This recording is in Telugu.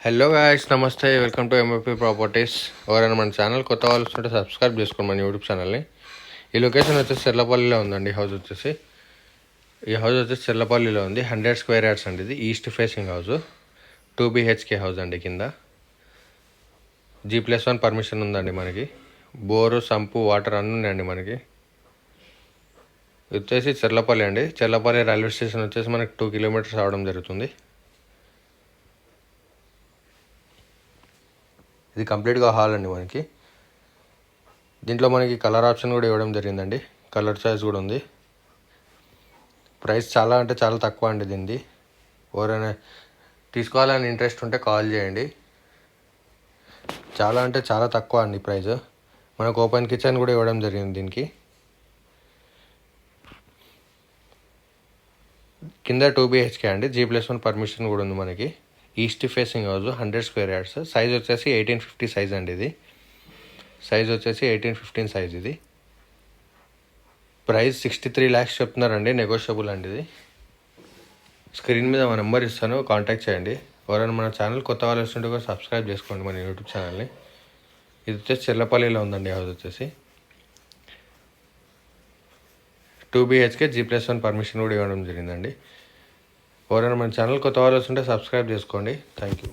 హలో గాయ్స్, నమస్తే. Welcome to MOP properties. ఎవరైనా మన ఛానల్ కొత్త వాళ్ళు వస్తుంటే సబ్స్క్రైబ్ చేసుకోండి మన యూట్యూబ్ ఛానల్ని. ఈ లొకేషన్ వచ్చేసి చెర్లపల్లిలో ఉందండి. ఈ హౌస్ వచ్చేసి చెర్లపల్లిలో ఉంది. 100 స్క్వేర్ యార్డ్స్ అండి. ఇది east facing house, 2 BHK house అండి. కింద G+1 పర్మిషన్ ఉందండి. మనకి బోరు, సంపు, వాటర్ అన్నీ ఉన్నాయండి. మనకి వచ్చేసి చెర్లపల్లి అండి. చెర్లపల్లి రైల్వే స్టేషన్ వచ్చేసి మనకి 2 కిలోమీటర్స్ రావడం జరుగుతుంది. ఇది కంప్లీట్గా హాల్ అండి. మనకి దీంట్లో మనకి కలర్ ఆప్షన్ కూడా ఇవ్వడం జరిగిందండి. కలర్ చాయిస్ కూడా ఉంది. ప్రైస్ చాలా అంటే చాలా తక్కువ అండి దీనిది. ఎవరైనా తీసుకోవాలని ఇంట్రెస్ట్ ఉంటే కాల్ చేయండి. చాలా అంటే చాలా తక్కువ అండి ప్రైస్. మనకు ఓపెన్ కిచెన్ కూడా ఇవ్వడం జరిగింది. దీనికి కింద 2 BHK అండి. G+1 పర్మిషన్ కూడా ఉంది. మనకి east facing house, 100 square yards. Size వచ్చేసి 1850 సైజ్ అండి. ఇది సైజ్ వచ్చేసి 1815 సైజ్. ఇది ప్రైస్ 63 lakhs చెప్తున్నారండి. నెగోషియబుల్ అండి. ఇది స్క్రీన్ మీద మా నెంబర్ ఇస్తాను, కాంటాక్ట్ చేయండి. ఎవరైనా మన ఛానల్ కొత్త వాళ్ళు వస్తుంటే కూడా సబ్స్క్రైబ్ చేసుకోండి మన యూట్యూబ్ ఛానల్ని. ఇది వచ్చేసి చెర్లపల్లిలో ఉందండి. హౌస్ వచ్చేసి 2 BHK G+1 పర్మిషన్ కూడా ఇవ్వడం జరిగిందండి. ఎవరైనా మన ఛానల్ కొత్త వాళ్ళు వస్తుంటే సబ్స్క్రైబ్ చేసుకోండి. Thank you.